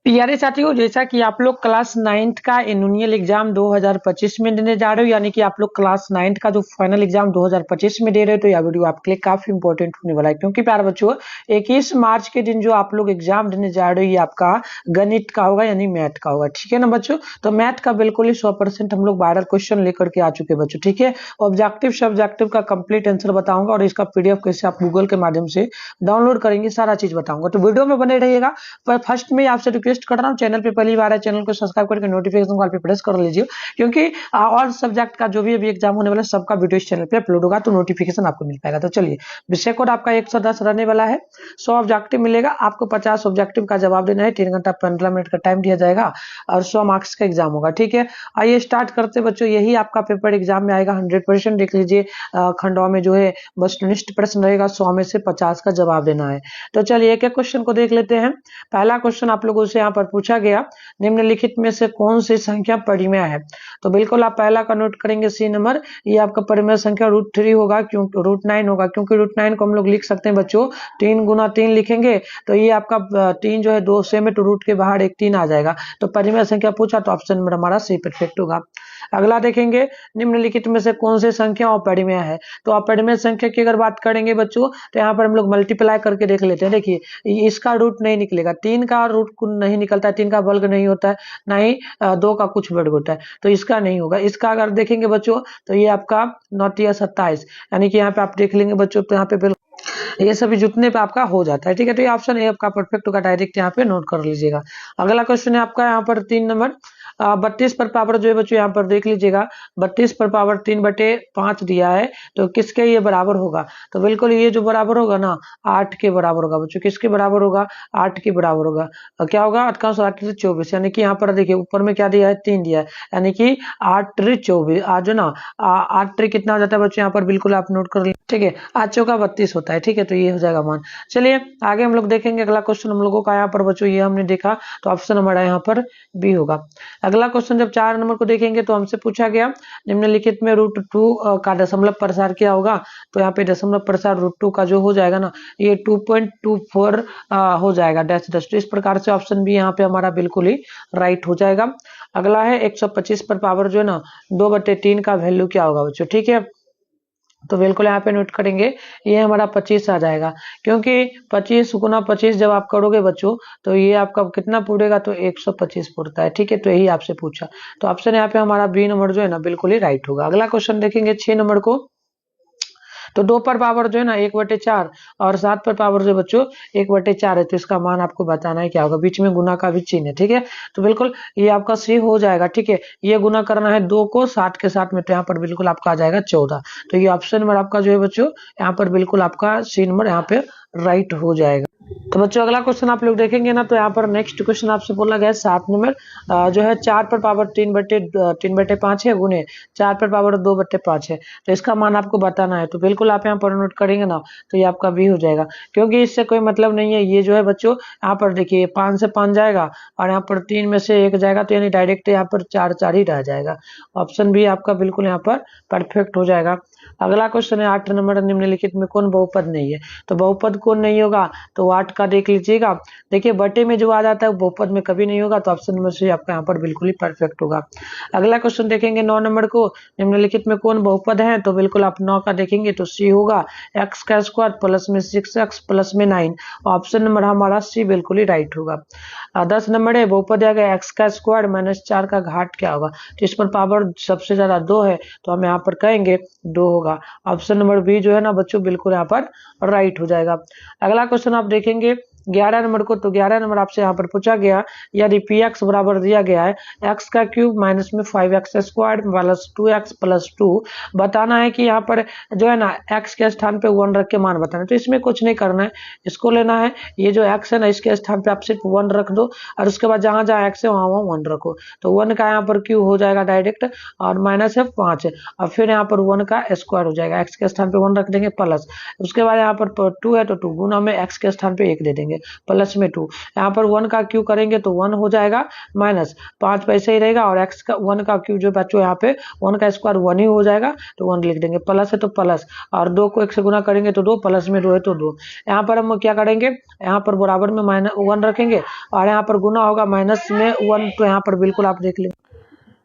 प्यारे साथियों, जैसा कि आप लोग क्लास 9th का एनुअल एग्जाम 2025 में देने जा रहे हो, यानी कि आप लोग क्लास 9th का जो फाइनल एग्जाम 2025 में दे रहे हो, तो यह वीडियो आपके लिए काफी इंपॉर्टेंट होने वाला है। क्योंकि प्यारे बच्चों, 21 मार्च के दिन जो आप लोग एग्जाम देने जा रहे हो, ये आपका गणित का होगा, यानी मैथ का होगा। ठीक है ना बच्चों? तो मैथ का बिल्कुल ही 100% हम लोग वायरल क्वेश्चन लेकर के आ चुके हैं बच्चों। ठीक है, ऑब्जेक्टिव सब्जेक्टिव का कंप्लीट आंसर बताऊंगा और इसका पीडीएफ कैसे आप गूगल के माध्यम से डाउनलोड करेंगे, सारा चीज बताऊंगा। तो वीडियो में बने रहिएगा। पर फर्स्ट में आपसे रिक्वेस्ट कर रहा हूँ, चैनल पे पहली बार है, चैनल को सब्सक्राइब करके नोटिफिकेशन कॉल पे प्रेस कर लीजिए। क्योंकि ऑल सब्जेक्ट का जो भी अभी एग्जाम होने वाला है, सबका वीडियो इस चैनल पे अपलोड होगा, तो नोटिफिकेशन आपको मिल पाएगा। तो चलिए, विषय कोड आपका 110 रहने वाला है। 100 ऑब्जेक्टिव मिलेगा आपको, 50 ऑब्जेक्टिव का जवाब देना है। 3 घंटा 15 मिनट का टाइम दिया जाएगा और 100 मार्क्स का एग्जाम होगा। ठीक है, आइए स्टार्ट करते बच्चों। यही आपका पेपर एग्जाम में आएगा 100%। देख लीजिए, खंडों में जो है वस्तुनिष्ठ प्रश्न रहेगा, 100 में से 50 का जवाब देना है। तो चलिए एक एक क्वेश्चन को देख लेते हैं। पहला क्वेश्चन आप लोगों से यहाँ पर पूछा गया, निम्नलिखित में से कौन सी संख्या परिमेय है? तो बिल्कुल आप पहला का नोट करेंगे, सी नंबर। ये आपका परिमेय संख्या √3 होगा, क्योंकि √9 होगा, क्योंकि √9 को हम लोग लिख सकते हैं बच्चों 3 गुना 3 लिखेंगे, तो ये आपका 3 जो है 2 से में, तो रूट के बाहर एक 3 आ जाएगा। तो परिमेय संख्या पूछा, तो ऑप्शन नंबर हमारा सी परफेक्ट होगा। अगला देखेंगे, निम्नलिखित में से कौन सी संख्या अपरिमेय है? तो अपरिमेय संख्या की अगर बात करेंगे बच्चों, तो यहाँ पर हम लोग मल्टीप्लाई करके देख लेते हैं। देखिए, इसका रूट नहीं निकलेगा, 3 का रूट नहीं निकलता है, 3 का वर्ग नहीं होता है, ना ही 2 का कुछ वर्ग होता है, तो इसका नहीं होगा। इसका अगर देखेंगे बच्चों, तो ये आपका 9 27, यानी कि यहाँ पे आप देख लेंगे बच्चों, तो यहाँ पे ये सभी जुटने पे आपका हो जाता है। ठीक है, तो ये ऑप्शन ए आपका परफेक्ट होगा, डायरेक्ट यहाँ पे नोट कर लीजिएगा। अगला क्वेश्चन है आपका यहाँ पर 3 नंबर। 32 पर पावर जो है बच्चों, यहाँ पर देख लीजिएगा, 32 पर पावर 3/5 दिया है, तो किसके ये बराबर होगा? तो बिल्कुल ये जो बराबर होगा ना, 8 के बराबर होगा बच्चों। किसके बराबर होगा? 8 के बराबर होगा। क्या होगा? 8 का 8 से 24, यानी कि यहाँ पर देखिए ऊपर में क्या दिया है? 3 दिया है, यानी कि 8 3 24, आज ना 8 3 कितना हो जाता है बच्चों? यहाँ पर बिल्कुल आप नोट कर लीजिए। ठीक है, 8 चौका 32 होता है। ठीक है, तो ये हो जाएगा मान। चलिए आगे हम लोग देखेंगे। अगला क्वेश्चन हम लोगों का यहाँ पर बच्चों, ये हमने देखा, तो ऑप्शन हमारा यहाँ पर बी होगा। अगला क्वेश्चन जब 4 नंबर को देखेंगे, तो हमसे पूछा गया, निम्नलिखित में √2 का दशमलव प्रसार क्या होगा? तो यहाँ पे दशमलव प्रसार √2 का जो हो जाएगा ना, ये 2.24 हो जाएगा, डैश डैश। तो इस प्रकार से ऑप्शन बी यहाँ पे हमारा बिल्कुल ही राइट हो जाएगा। अगला है 125 पर पावर जो है ना 2/3 का वैल्यू क्या होगा बच्चों? ठीक है, तो बिल्कुल यहाँ पे नोट करेंगे, ये हमारा 25 आ जाएगा। क्योंकि 25 गुना 25 जब आप करोगे बच्चों, तो ये आपका कितना पूरेगा? तो 125 पूरता है। ठीक है, तो यही आपसे पूछा, तो ऑप्शन यहाँ पे हमारा बी नंबर जो है ना बिल्कुल ही राइट होगा। अगला क्वेश्चन देखेंगे 6 नंबर को। तो 2 पर पावर जो है ना 1/4 और 7 पर पावर जो बच्चों 1/4 है, तो इसका मान आपको बताना है क्या होगा। बीच में गुना का भी चिन्ह है। ठीक है, तो बिल्कुल ये आपका सी हो जाएगा। ठीक है, ये गुना करना है 2 को 60 के साथ में, तो यहाँ पर बिल्कुल आपका आ जाएगा 14। तो ये ऑप्शन नंबर आपका जो है बच्चों, यहाँ पर बिल्कुल आपका सी नंबर यहाँ पे राइट हो जाएगा। तो बच्चों अगला क्वेश्चन आप लोग देखेंगे ना, तो यहाँ पर नेक्स्ट क्वेश्चन आपसे बोला गया है 7 नंबर। जो है 4 पर पावर 3/5 है, गुने 4 पर पावर 2/5 है, तो इसका मान आपको बताना है। तो बिल्कुल आप यहाँ पर नोट करेंगे ना, तो ये आपका बी हो जाएगा। क्योंकि इससे कोई मतलब नहीं है, ये जो है बच्चों यहाँ पर देखिए 5 से 5 जाएगा और यहाँ पर 3 में से 1 जाएगा, तो यानी डायरेक्ट यहाँ पर 4 4 ही रह जाएगा। ऑप्शन बी आपका बिल्कुल यहाँ पर परफेक्ट हो जाएगा। अगला क्वेश्चन है 8 नंबर, निम्नलिखित में कौन बहुपद नहीं है? तो बहुपद कौन नहीं होगा? तो 8 का देख लीजिएगा, देखिए बटे में जो आ जाता है वो बहुपद में कभी नहीं होगा, तो ऑप्शन नंबर सी आपका यहाँ पर बिल्कुल ही परफेक्ट होगा। अगला क्वेश्चन देखेंगे 9 नंबर को, निम्नलिखित में कौन बहुपद है? तो बिल्कुल आप 9 का देखेंगे तो सी होगा, x का स्क्वायर प्लस में 6x प्लस में 9। ऑप्शन नंबर हमारा सी बिल्कुल ही राइट होगा। 10 नंबर है, बहुपद आ गया x का स्क्वायर -4 का घात क्या होगा? तो इस पर पावर सबसे ज्यादा 2 है, तो हम यहाँ पर कहेंगे 2 होगा। ऑप्शन नंबर बी जो है ना बच्चों बिल्कुल यहाँ पर राइट हो जाएगा। अगला क्वेश्चन आप देखेंगे 11 नंबर को, तो 11 नंबर आपसे यहाँ पर पूछा गया, यदि px बराबर दिया गया है x का क्यूब माइनस में 5x square plus 2x plus 2, बताना है कि यहाँ पर जो है ना x के स्थान पे 1 रख के मान बताना है। तो इसमें कुछ नहीं करना है, इसको लेना है, ये जो x है ना इसके स्थान पे आप सिर्फ 1 रख दो, और उसके बाद जहां जहां x है वहां वहां 1 रखो, तो 1 का यहाँ पर क्यूब हो जाएगा डायरेक्ट, और माइनस है 5 है, और फिर यहाँ पर 1 का स्क्वायर हो जाएगा, x के स्थान पे 1 रख देंगे प्लस, उसके बाद यहाँ पर 2 है तो 2 गुना में x के स्थान पे 1 दे देंगे, करेंगे प्लस में 2। यहाँ पर 1 का क्यू करेंगे तो 1 हो जाएगा, माइनस 5 पैसे ही रहेगा, और x का 1 का क्यू जो बच्चों यहाँ पे 1 का स्क्वायर 1 ही हो जाएगा, तो 1 लिख देंगे। प्लस है तो प्लस, और 2 को 1 से गुना करेंगे तो 2, प्लस में 2 है तो 2। यहाँ पर हम क्या करेंगे, यहाँ पर बराबर में माइनस 1 रखेंगे, और यहाँ पर गुना होगा माइनस में 1, तो यहाँ पर बिल्कुल आप देख लेंगे।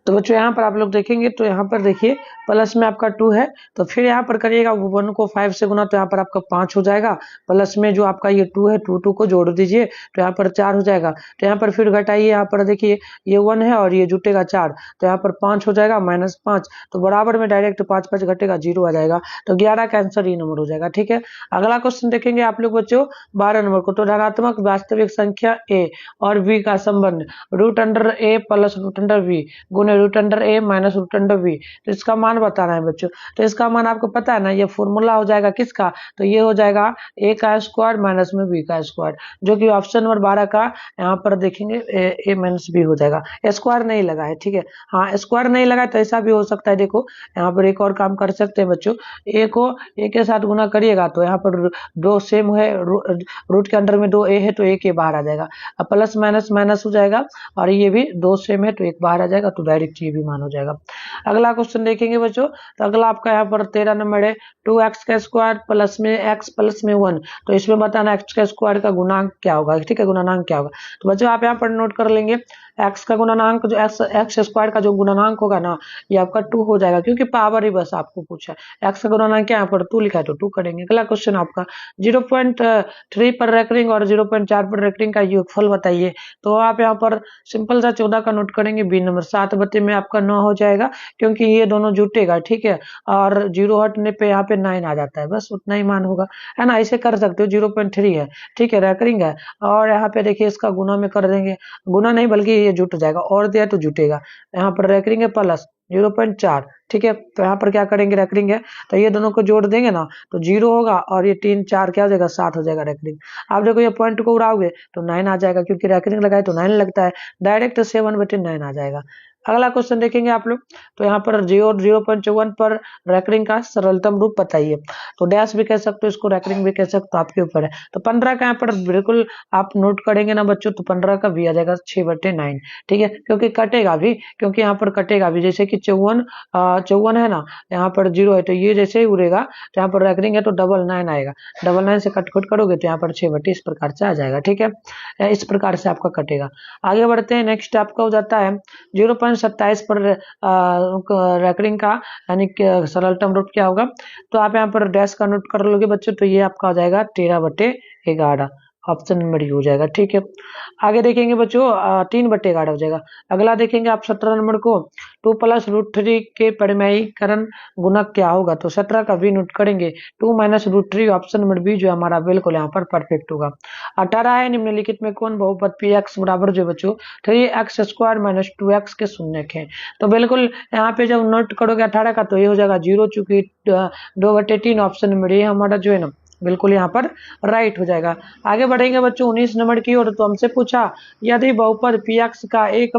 तो बच्चों यहाँ पर आप लोग देखेंगे तो यहाँ पर देखिए प्लस में आपका 2 है, तो फिर यहाँ पर करिएगा 1 को 5 से गुना, तो यहाँ पर आपका 5 हो जाएगा, प्लस में जो आपका ये 2 है 2 को जोड़ दीजिए तो यहाँ पर 4 हो जाएगा। तो यहाँ पर फिर घटाइए, यहाँ पर देखिए ये 1 है और ये जुटेगा 4, तो यहाँ पर 5 हो जाएगा, माइनस 5, तो बराबर में डायरेक्ट 5 5 घटेगा 0 आ जाएगा, तो 11 का आंसर ये नंबर हो जाएगा। ठीक है, अगला क्वेश्चन देखेंगे आप लोग बच्चों 12 नंबर को। तो धनात्मक वास्तविक संख्या a और b का संबंध √a प्लस √b गुने √a माइनस √b, तो इसका मान बताना है बच्चों। तो इसका मान आपको पता है ना, ये फॉर्मूला हो जाएगा किसका, तो ये हो जाएगा a का स्क्वायर माइनस में b का स्क्वायर, जो कि ऑप्शन नंबर 12 का यहाँ पर देखेंगे a माइनस b हो जाएगा। स्क्वायर नहीं लगा है, ठीक है, हाँ स्क्वायर नहीं लगा तो ऐसा भी हो सकता है। देखो यहाँ पर एक और काम कर सकते हैं बच्चों, a को a के साथ गुना करिएगा तो यहाँ पर 2 सेम है, रूट के अंदर में 2a है तो 1 बाहर आ जाएगा, अब प्लस माइनस माइनस हो जाएगा, और ये भी 2 सेम है तो 1 बाहर आ जाएगा, तो डायरेक्ट ये भी मान हो जाएगा। अगला क्वेश्चन देखेंगे बच्चों, तो अगला आपका यहाँ पर 13 नंबर है 2x का स्क्वायर प्लस में x प्लस में 1, तो इसमें बताना x का स्क्वायर का गुणांक क्या होगा। ठीक है, गुणांक क्या होगा, तो बच्चों आप यहाँ पर नोट कर लेंगे x का गुणांक, जो x स्क्वायर का जो गुणांक होगा ना ये आपका 2 हो जाएगा, क्योंकि पावर ही बस आपको पूछा है। x का गुणांक क्या यहाँ पर 2 लिखा है तो 2 करेंगे। अगला क्वेश्चन आपका 0.3 पर रेकरिंग और 0.4 पर रेकरिंग का योगफल बताइए। तो आप यहाँ पर सिंपल सा 14 का नोट करेंगे, बी नंबर 7 बटे में आपका 9 हो जाएगा, क्योंकि ये दोनों जुटेगा। ठीक है, और 0 हटने पे यहाँ पे 9 आ जाता है, बस उतना ही मान होगा, है ना, ऐसे कर सकते हो। 0.3 है, ठीक है, रेकरिंग है, और यहाँ पे देखिए इसका गुना में कर देंगे, गुना नहीं बल्कि ये जुट जाएगा, और दिया तो जुटेगा। यहाँ पर रेकरिंग है प्लस 0.4, ठीक है, तो यहाँ पर क्या करेंगे, रेकरिंग है तो ये दोनों को जोड़ देंगे ना तो 0 होगा, और ये 3 4 क्या हो जाएगा 7 हो जाएगा रेकरिंग। आप देखो ये पॉइंट को उड़ाओगे तो 9 आ जाएगा, क्योंकि रेकरिंग लगाए तो 9 लगता है, डायरेक्ट 7 बटे 9 आ जाएगा। अगला क्वेश्चन देखेंगे आप लोग, तो यहाँ पर 0.54 पर रेकरिंग का सरलतम रूप बताइए। तो डैश भी कह सकते हो इसको, रेकरिंग भी कह सकते हो, आपके ऊपर है। तो 15 का यहाँ पर बिल्कुल आप नोट करेंगे ना बच्चों, तो 15 का भी आ जाएगा 6 बटे 9, ठीक है, क्योंकि कटेगा भी, क्योंकि यहाँ पर कटेगा भी, जैसे कि 54 है ना, यहाँ पर 0 है तो ये जैसे ही उड़ेगा, तो यहाँ पर रेकरिंग है तो 99 आएगा, 99 से कट करोगे तो यहाँ पर 6 बटे इस प्रकार से आ जाएगा। ठीक है, इस प्रकार से आपका कटेगा। आगे बढ़ते हैं, नेक्स्ट आपका हो जाता है 0.27 पर रेकरिंग का यानी कि सरलतम रूप क्या होगा। तो आप यहाँ पर डैश का नोट कर लोगे बच्चों, तो ये आपका हो जाएगा 13 बटे 11, ऑप्शन नंबर हो जाएगा। ठीक है, आगे देखेंगे बच्चों 3 बटे 11 हो जाएगा। अगला देखेंगे आप 17 नंबर को, 2 प्लस √3 के परिमेयीकरण गुणक क्या होगा। तो 17 का भी नोट करेंगे, 2 माइनस √3, ऑप्शन नंबर बी जो हमारा बिल्कुल यहाँ पर परफेक्ट होगा। 18 है निम्नलिखित में कौन बहुपद px बराबर जो बच्चों 3x स्क्वायर माइनस 2x के शून्यक है। तो बिल्कुल यहाँ पे जब नोट करोगे 18 का तो ये हो जाएगा 0, चूंकि 2 बटे 3, ऑप्शन नंबर ये हमारा जो है ना बिल्कुल यहाँ पर राइट हो जाएगा। आगे बढ़ेंगे बच्चों 19 नंबर की ओर, तो हमसे पूछा यदि बहुपद px का एक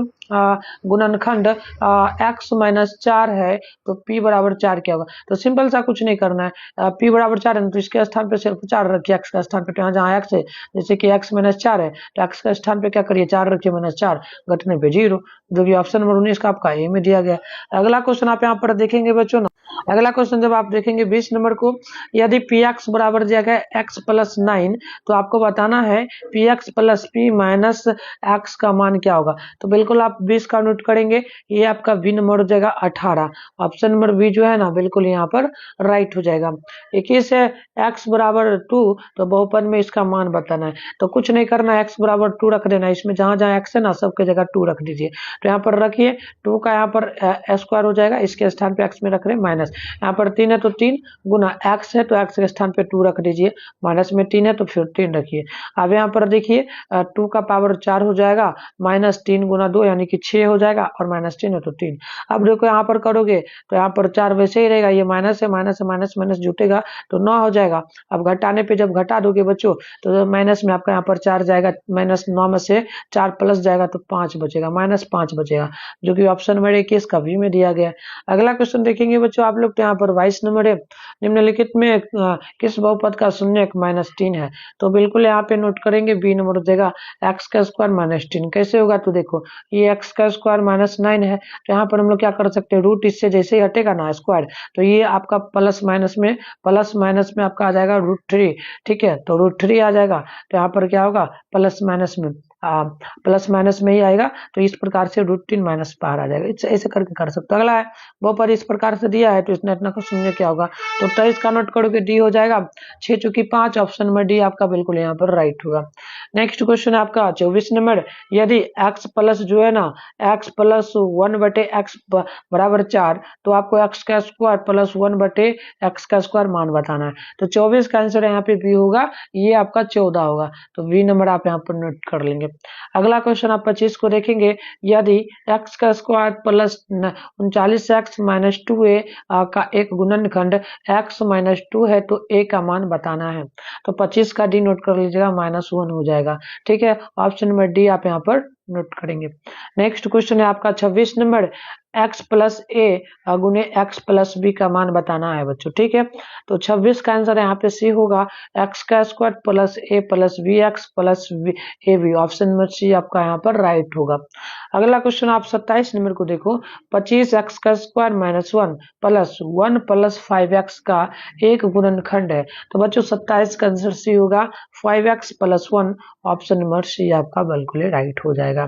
गुणनखंड x माइनस 4 है तो p बराबर 4 क्या होगा। तो सिंपल सा कुछ नहीं करना है, p बराबर 4 है तो इसके स्थान पे सिर्फ 4 रखिए, x का स्थान पे, जहाँ x है जैसे कि x माइनस 4 है तो x का स्थान पे क्या करिए 4 रखिए, माइनस 4 घटने पे 0, जो कि ऑप्शन नंबर 19 का आपका ए में दिया गया। अगला क्वेश्चन आप यहाँ पर देखेंगे बच्चों ना, अगला क्वेश्चन जब आप देखेंगे 20 नंबर को, यदि px बराबर दिया गया x प्लस 9 तो आपको बताना है px plus p minus x का मान क्या होगा। तो बिल्कुल आप 20 का नोट करेंगे, ये आपका बी नंबर हो जाएगा 18, ऑप्शन नंबर बी जो है ना बिल्कुल यहाँ पर राइट हो जाएगा। 21 है x बराबर 2, तो बहुपद में इसका मान बताना है। तो कुछ नहीं करना, x बराबर 2 रख देना, इसमें जहां जहां x है ना सबके जगह 2 रख दीजिए। तो यहाँ पर रखिए 2 का यहाँ पर स्क्वायर हो जाएगा, इसके स्थान पे x में रख रहे हैं माइनस, यहाँ पर 3 है तो 3 गुना x है तो x के स्थान पे 2 रख दीजिए, माइनस में 3 है तो फिर 3 रखिए। अब यहाँ पर देखिए 2 का पावर 4 हो जाएगा, माइनस 3 गुना 2 यानी कि 6 हो जाएगा, और माइनस 3 है तो 3। अब देखो यहाँ पर करोगे तो यहाँ पर 4 वैसे ही रहेगा, ये माइनस है, माइनस से माइनस माइनस जुटेगा तो 9 हो जाएगा। अब घटाने पे जब घटा दोगे बच्चों तो माइनस में आपका यहाँ पर 4 जाएगा, माइनस 9 में से 4 प्लस जाएगा तो 5 बचेगा, माइनस 5 बचेगा, जो कि ऑप्शन नंबर 21 का भी में दिया गया। अगला क्वेश्चन देखेंगे बच्चों आप आप लोग, तो यहाँ पर 22 नंबर है। निम्नलिखित में किस बहुपद का शून्यक -3 है? तो बिल्कुल यहाँ पे नोट करेंगे, बी नंबर हो जाएगा एक्स का स्क्वायर -3। कैसे होगा? तो देखो ये एक्स का स्क्वायर -9 है, तो यहाँ पर हम लोग क्या कर सकते हैं, रूट इससे जैसे ही हटेगा ना स्क्वायर, तो ये आपका प्लस माइनस में आपका आ जाएगा √3। ठीक है, तो √3 आ जाएगा, तो यहाँ पर क्या होगा, प्लस माइनस में ही आएगा, तो इस प्रकार से √3 माइनस बाहर आ जाएगा। ऐसे करके कर सकते हो। अगला है, बहुपद इस प्रकार से दिया है, तो इसने इतना का शून्य क्या होगा, तो 23 का नोट करोगे, डी हो जाएगा 6 चुकी 5, ऑप्शन नंबर डी आपका बिल्कुल यहाँ पर राइट होगा। नेक्स्ट क्वेश्चन आपका 24 नंबर, यदि x प्लस जो है ना x प्लस 1/x बराबर 4, तो आपको x का स्क्वायर प्लस 1/x का स्क्वायर मान बताना है। तो 24 का आंसर यहाँ पे बी होगा, ये आपका 14 होगा, तो बी नंबर आप यहाँ पर नोट कर लेंगे। अगला क्वेश्चन आप 25 को देखेंगे, यदि x का square plus 39x minus 2a का एक गुणनखंड x माइनस 2 है, तो a का मान बताना है। तो 25 का डी नोट कर लीजिएगा, -1 हो जाएगा। ठीक है, ऑप्शन नंबर डी आप यहाँ पर नोट करेंगे। नेक्स्ट क्वेश्चन है आपका 26 नंबर, x प्लस ए गुने एक्स प्लस बी का मान बताना है बच्चों। ठीक है, तो 26 का आंसर यहाँ पे सी होगा, x का square plus a plus b x plus a b, option number C आपका यहाँ पर राइट होगा। अगला क्वेश्चन आप 27 नंबर को देखो, 25x का स्क्वायर -1 प्लस 1 प्लस 5x का एक गुणनखंड है। तो बच्चों 27 का आंसर सी होगा, 5x plus 1, option number C आपका बिल्कुल राइट हो जाएगा।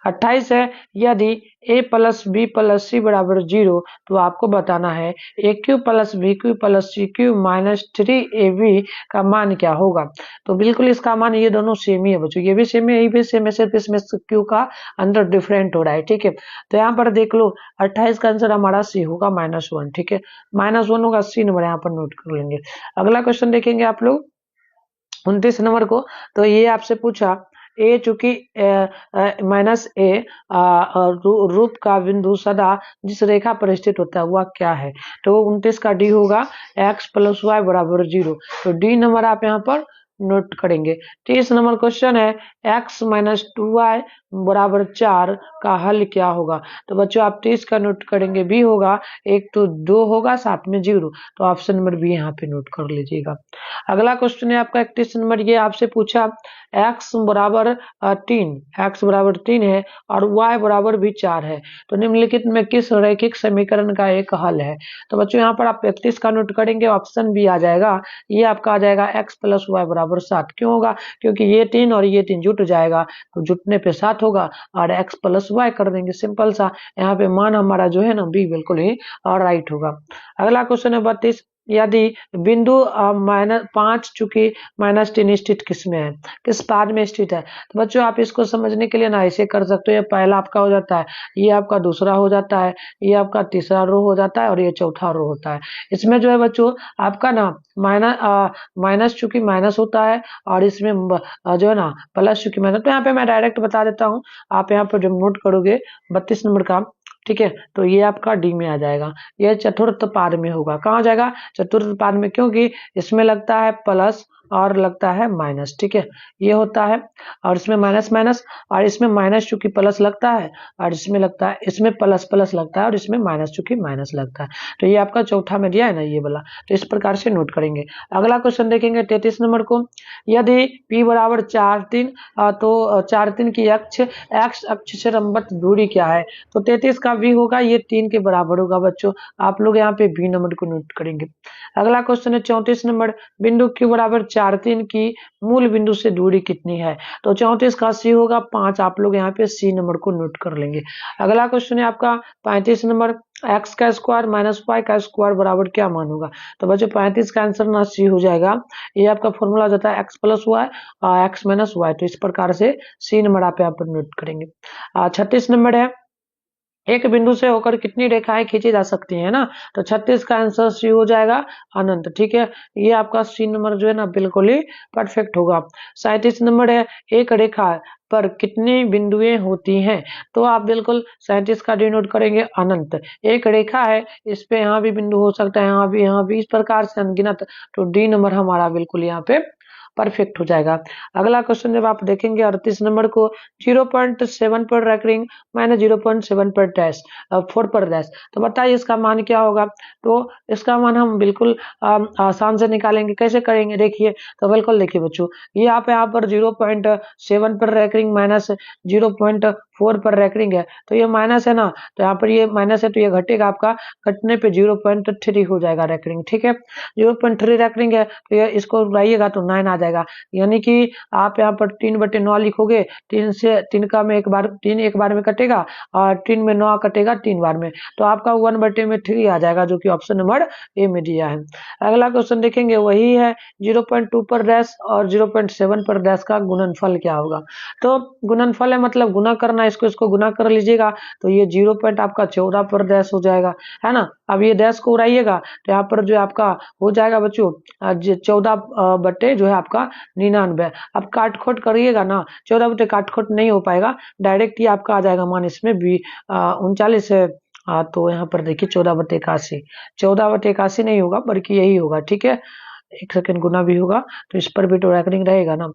28 है, यदि a plus B plus C बराबर 0, तो आपको बताना है A cube plus B cube plus C cube minus 3ab का मान क्या होगा। तो बिल्कुल इसका मान, ये दोनों सेम ही है बच्चों, ये भी सेम है, ये भी सेम है, सिर्फ इसमें क्यू का अंदर डिफरेंट हो रहा है। ठीक है, तो यहाँ पर देख लो 28 का आंसर हमारा सी होगा -1। ठीक है, -1 होगा, सी नंबर यहाँ पर नोट कर लेंगे। अगला क्वेश्चन देखेंगे आप लोग 29 नंबर को, तो ये आपसे पूछा ए चूंकि माइनस ए रूप का बिंदु सदा जिस रेखा पर स्थित होता है वह क्या है। तो 29 का डी होगा x प्लस वाई बराबर 0, तो डी नंबर आप यहाँ पर नोट करेंगे। 30 नंबर क्वेश्चन है, x माइनस 2y बराबर 4 का हल क्या होगा। तो बच्चों आप 30 का नोट करेंगे, बी होगा, एक तो 2 होगा साथ में 0, तो ऑप्शन नंबर बी यहाँ पे नोट कर लीजिएगा। अगला क्वेश्चन है आपका 31 नंबर, ये आपसे पूछा x बराबर 3 है और y बराबर भी 4 है, तो निम्नलिखित में किस रैखिक समीकरण का एक हल है। तो बच्चों यहाँ पर आप 31 का नोट करेंगे, ऑप्शन बी आ जाएगा, ये आपका आ जाएगा x प्लस वाई बराबर 7। क्यों होगा, क्योंकि ये 3 और ये 3 जुट जाएगा, तो जुटने पे 7 होगा और x प्लस वाई कर देंगे, सिंपल सा। यहाँ पे मान हमारा जो है ना बी बिल्कुल ही राइट होगा। अगला क्वेश्चन है 32, यदि बिंदु -5 चूंकि -3 स्थित किस में है, किस पाद में स्थित है। तो बच्चों आप इसको समझने के लिए ना ऐसे कर सकते हो, ये पहला आपका हो जाता है, ये आपका दूसरा हो जाता है, ये आपका तीसरा रो हो जाता है और ये चौथा रो होता है। इसमें जो है बच्चों आपका ना माइनस चूंकि माइनस होता है और इसमें जो है ना प्लस चूंकि माइनस, तो यहाँ पे मैं डायरेक्ट बता देता हूँ, आप यहाँ पर जब नोट करोगे 32 नंबर का, ठीक है, तो ये आपका डी में आ जाएगा, ये चतुर्थ पाद में होगा। कहाँ जाएगा, चतुर्थ पाद में, क्योंकि इसमें लगता है प्लस और लगता है माइनस। ठीक है, ये होता है, और इसमें माइनस माइनस, और इसमें माइनस चूंकि प्लस लगता है और इसमें लगता है, इसमें प्लस प्लस लगता है और इसमें माइनस चूंकि माइनस लगता है, तो ये आपका चौथा में दिया है ना ये वाला, तो इस प्रकार से नोट करेंगे। अगला क्वेश्चन देखेंगे 33 नंबर को, यदि p बराबर 4 तो 4 की एक्स अक्ष से लंबवत दूरी क्या है। तो 33 का v होगा, ये 3 के बराबर होगा बच्चों, आप लोग यहाँ पे बी नंबर को नोट करेंगे। अगला क्वेश्चन है 34 नंबर, बिंदु q बराबर 4 की मूल बिंदु से दूरी कितनी है। तो 34 का सी होगा 5, आप लोग यहाँ पे सी नंबर को नोट कर लेंगे। अगला क्वेश्चन है आपका 35 नंबर, एक्स का स्क्वायर माइनस वाई का स्क्वायर बराबर क्या मान होगा। तो बच्चों 35 का आंसर ना सी हो जाएगा, ये आपका फॉर्मूला जाता है एक्स प्लस वाई और एक्स माइनस वाई, तो इस प्रकार से सी नंबर आप यहाँ पर नोट करेंगे। 36 नंबर है, एक बिंदु से होकर कितनी रेखाएं खींची जा सकती हैं ना। तो 36 का आंसर सी हो जाएगा अनंत। ठीक है, ये आपका सी नंबर जो है ना बिल्कुल ही परफेक्ट होगा। 37 नंबर है, एक रेखा पर कितनी बिंदुएं होती हैं। तो आप बिल्कुल 37 का डिनोट करेंगे अनंत। एक रेखा है, इस पे यहाँ भी बिंदु हो सकता है, यहाँ भी, इस प्रकार से अनगिनत, तो डी नंबर हमारा बिल्कुल यहाँ पे परफेक्ट हो जाएगा। अगला क्वेश्चन जब आप देखेंगे 38 नंबर को, 0.7 पर रेकरिंग माइनस 0.7 पर डैश 4 पर डैश, तो बताइए इसका मान क्या होगा। तो इसका मान हम बिल्कुल आसान से निकालेंगे। कैसे करेंगे देखिए, तो बिल्कुल देखिए बच्चों, ये आप यहाँ पर 0.7 पर रेकरिंग माइनस 0.4 पर रेकरिंग है, तो ये माइनस है ना, तो यहाँ पर ये माइनस है तो ये घटेगा, आपका घटने पे 0.3 हो जाएगा रेकरिंग। ठीक है, 0.3 रेकरिंग है तो ये इसको उड़ाइएगा तो 9 आ जाएगा, यानी कि आप यहाँ पर 3/9 लिखोगे। 3 का में 3 एक बार में कटेगा और 3 में 9 कटेगा 3 बार में, तो आपका 1/3 आ जाएगा, जो कि ऑप्शन नंबर ए में दिया है। अगला क्वेश्चन देखेंगे, वही है 0.2 पर डैश और 0.7 पर डैश का गुणनफल क्या होगा। तो गुणनफल है मतलब गुना करना, इसको गुना कर लीजिएगा, तो ये 0 पॉइंट आपका 14 पर डैश हो जाएगा, है ना। अब ये डैश को उड़ाइएगा तो यहाँ पर जो आपका हो जाएगा बच्चों 14 बटे जो है आपका 99। अब काट खोट करिएगा ना, 14 बटे काट खोट नहीं हो पाएगा, डायरेक्ट ही आपका आ जाएगा मान इसमें भी 39 है। तो यहाँ पर देखिए 14/81, 14/81 नहीं होगा बल्कि यही होगा। ठीक है, एक सेकंड गुना भी होगा तो इस पर भी तो रेकरिंग रहेगा ना,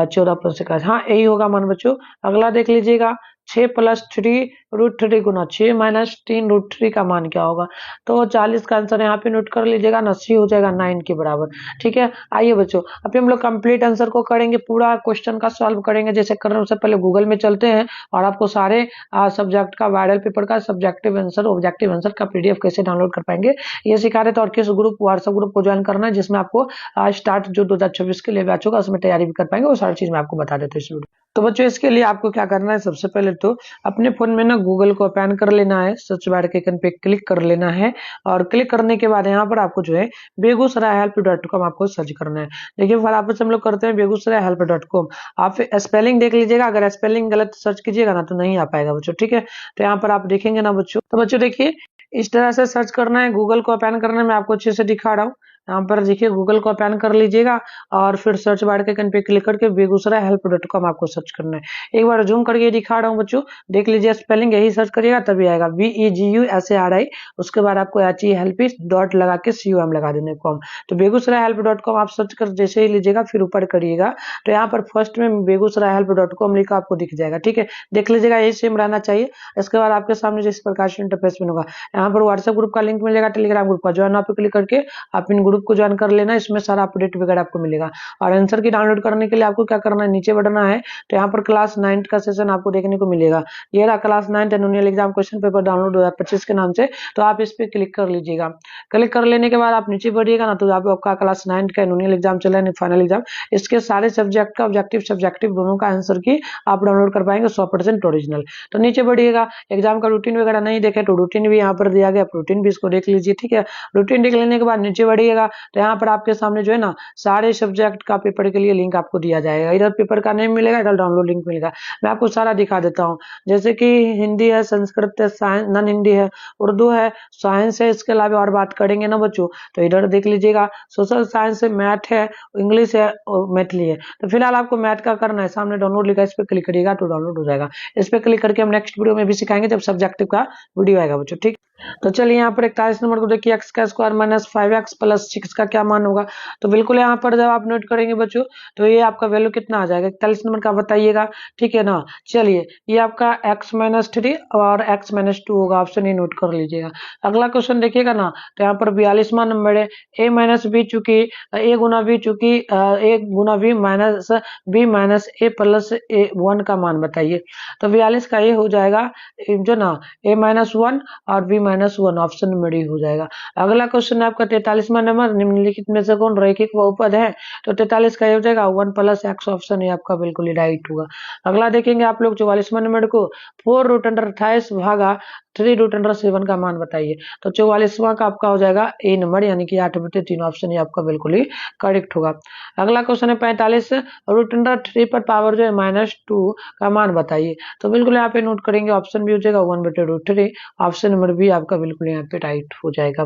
14/81, हाँ यही होगा मान बच्चों। अगला देख लीजिएगा, 6 + 3√3 गुना 6 - 3√3 का मान क्या होगा। तो 40 का आंसर यहाँ पे नोट कर लीजिएगा ना, सी हो जाएगा 9 के बराबर। ठीक है, आइए बच्चों अभी हम लोग कंप्लीट आंसर को करेंगे, पूरा क्वेश्चन का सॉल्व करेंगे। जैसे करने से पहले गूगल में चलते हैं और आपको सारे सब्जेक्ट का वायरल पेपर का सब्जेक्टिव आंसर ऑब्जेक्टिव आंसर का PDF कैसे डाउनलोड कर पाएंगे ये सिखा रहे थे, और किस ग्रुप व्हाट्सएप ग्रुप को ज्वाइन करना है जिसमें आपको स्टार्ट जो 2026 के लिए बैच होगा उसमें तैयारी भी कर पाएंगे, वो सारी चीज मैं आपको बता देता हूँ इस वीडियो। तो बच्चों इसके लिए आपको क्या करना है, सबसे पहले तो अपने फोन में ना गूगल को ओपन कर लेना है, सर्च बार के आइकन पे क्लिक कर लेना है, और क्लिक करने के बाद यहाँ पर आपको जो है begusarayhelp.com आपको सर्च करना है। देखिए फटाफट से हम लोग करते हैं begusarayhelp.com। आप स्पेलिंग देख लीजिएगा, अगर स्पेलिंग गलत सर्च कीजिएगा ना तो नहीं आ पाएगा बच्चों। ठीक है, तो यहाँ पर आप देखेंगे ना बच्चों, तो बच्चों देखिए इस तरह से सर्च करना है, गूगल को ओपन करना है, मैं आपको अच्छे से दिखा रहा हूँ। यहाँ पर देखिए गूगल को ओपन कर लीजिएगा और फिर सर्च बार के आइकन पे क्लिक करके begusarayhelp.com आपको सर्च करना है। एक बार जूम करके दिखा रहा हूँ बच्चों, देख लीजिए स्पेलिंग यही सर्च करिएगा तभी आएगा, BEGUSARI, उसके बाद आपको HELP डॉट लगा के COM लगा देने कॉम। तो begusarayhelp.com आप सर्च कर जैसे ही लीजिएगा फिर ऊपर करिएगा तो यहाँ पर फर्स्ट में begusarayhelp.com लिखा आपको दिख जाएगा। ठीक है, देख लीजिएगा यही सेम रहना चाहिए। इसके बाद आपके सामने जिस प्रकार से इंटरफेस में होगा, यहाँ पर व्हाट्सएप ग्रुप का लिंक मिलेगा, टेलीग्राम ग्रुप का ज्वाइन आप क्लिक करके आप इन ग्रुप को ज्वाइन कर लेना, इसमें सारा अपडेट वगैरह आपको मिलेगा। और आंसर की डाउनलोड करने के लिए आपको क्या करना है, नीचे बढ़ना है तो यहाँ पर क्लास 9 का सेशन आपको देखने को मिलेगा। ये रहा class 9 annual exam question paper download 2025 के नाम से, तो आप इस पे क्लिक कर लीजिएगा। क्लिक कर लेने के बाद आप नीचे बढ़िएगा ना तो आपका क्लास 9 का एनुअल एग्जाम चल रहा है, फाइनल एग्जाम, इसके सारे सब्जेक्ट का ऑब्जेक्टिव सब्जेक्टिव दोनों का आंसर की आप डाउनलोड कर पाएंगे 100% ओरिजिनल। तो नीचे बढ़िएगा, एग्जाम का रूटीन वगैरह नहीं देखे तो रूटीन भी यहाँ पर दिया गया, रूटीन भी इसको देख लीजिए। ठीक है, रूटीन देख लेने के बाद नीचे बढ़िएगा तो यहाँ पर आपके सामने जो है ना सारे सब्जेक्ट का पेपर के लिए लिंक आपको दिया जाएगा, इधर पेपर का नेम मिलेगा, इधर डाउनलोड लिंक मिलेगा। मैं आपको सारा दिखा देता हूँ, जैसे कि हिंदी है, संस्कृत है, साइंस नॉन हिंदी है, उर्दू है, साइंस है, इसके अलावा और बात करेंगे ना बच्चों तो इधर देख लीजिएगा, सोशल साइंस है, मैथ है, इंग्लिश है और मैथिली है। तो फिलहाल आपको मैथ का करना है, सामने डाउनलोड लिखा है, इस पर क्लिक करिएगा तो डाउनलोड हो जाएगा। इस पर क्लिक करके हम नेक्स्ट वीडियो में भी सिखाएंगे जब सब्जेक्टिव का वीडियो आएगा बच्चों। ठीक, तो चलिए यहाँ पर 41 नंबर को देखिए, x का स्क्वायर माइनस 5x प्लस 6 का क्या मान होगा। तो बिल्कुल यहाँ पर जब आप नोट करेंगे बच्चों तो ये आपका वैल्यू कितना आ जाएगा, 41 नंबर का बताइएगा। ठीक है ना, चलिए ये आपका x - 3 और x - 2 होगा, ऑप्शन ए नोट कर लीजिएगा। अगला क्वेश्चन देखिएगा ना तो यहाँ पर 42वां नंबर है, a - b चूंकि a गुना b चूंकि a Guna b minus b minus a plus a 1 का मान बताइए। तो 42 का ये हो जाएगा जो ना a - 1 और b - 1, ऑप्शन नंबर डी हो जाएगा। अगला क्वेश्चन है आपका 43वां नंबर, निम्नलिखित में से कौन रैखिक बहुपद है। तो 43 का ये हो जाएगा 1 + x, ऑप्शन ये आपका बिल्कुल ही राइट होगा। अगला देखेंगे आप लोग 44वां नंबर को, 4√28 भागा 3√7 का मान बताइए। तो 44वां का आपका हो जाएगा ए नंबर, यानी कि 8/3, ऑप्शन ये आपका बिल्कुल ही करेक्ट होगा। अगला क्वेश्चन है 45, √3 पर पावर जो है -2 का मान बताइए। तो बिल्कुल यहाँ पे नोट करेंगे, ऑप्शन भी हो जाएगा 1/√3, ऑप्शन नंबर बी आपका बिल्कुल यहाँ पे राइट हो जाएगा।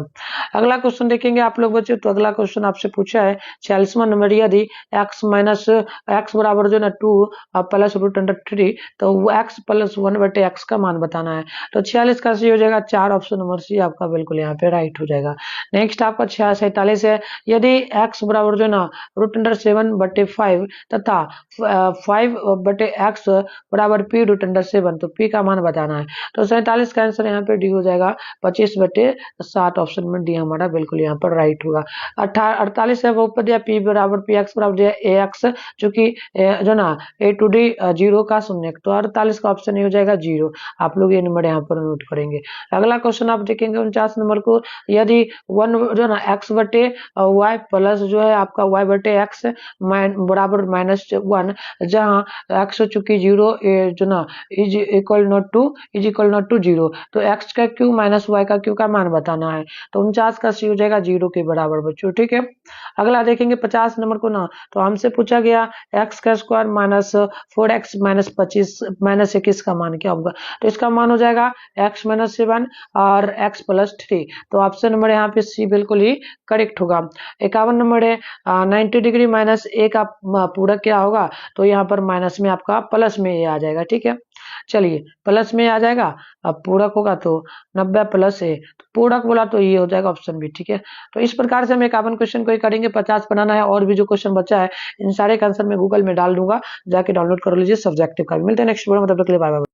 अगला क्वेश्चन देखेंगे आप लोग बच्चों, तो अगला क्वेश्चन आपसे पूछा है 46वां नंबर, यदि x बराबर जो है ना 2 प्लस √3 तो x + 1/x का मान बताना है। तो 46 इसका सी हो जाएगा 4, ऑप्शन नंबर सी आपका बिल्कुल यहाँ पे राइट हो जाएगा। नेक्स्ट आपका 47 है, यदि x बराबर जो ना √7/5 तथा 5/x बराबर p√7, तो p का मान बताना है। तो 47 का आंसर यहाँ पे डी हो जाएगा 25/7, ऑप्शन में डी हमारा बिल्कुल यहाँ पर राइट होगा। 48 है, वो ऊपर दिया p बराबर px बराबर दिया ax, जो कि जो ना a टू डी 0 का शून्य, तो 48 का ऑप्शन ये हो जाएगा 0। आप लोग ये नंबर यहाँ पर नोट करेंगे। अगला क्वेश्चन आप देखेंगे 49 नंबर को, यदि 1 जो ना x/y प्लस जो है आपका y/x बराबर -1, जहाँ x हो चुकी 0 जो ना इज इक्वल नॉट टू 0, तो x का क्यू माइनस y का क्यू का मान बताना है। तो 49 का सी हो जाएगा 0 के बराबर बच्चों, ठीक है। अगला देखेंगे 50 नंबर को ना, तो हमसे पूछा गया x का स्क्वायर माइनस 4x माइनस 21 का मान क्या होगा। तो इसका मान हो जाएगा x माइनस 7 और x प्लस 3, तो ऑप्शन नंबर यहाँ पे सी बिल्कुल ही करेक्ट होगा। 51 नंबर है, 90 डिग्री माइनस ए का पूरा क्या होगा, तो यहाँ पर माइनस में आपका प्लस में ए आ जाएगा, ठीक है। चलिए प्लस में आ जाएगा, अब पूरक होगा तो 90 प्लस ए, तो पूरक बोला तो ये हो जाएगा ऑप्शन बी, ठीक है। तो इस प्रकार से हम 51 क्वेश्चन को ही करेंगे, 50 बनाना है, और भी जो क्वेश्चन बचा है इन सारे का आंसर मैं गूगल में डाल दूंगा, जाके डाउनलोड कर लीजिए सब्जेक्टिव का। मिलते हैं नेक्स्ट वीडियो में, तब तक के लिए बाय बाय।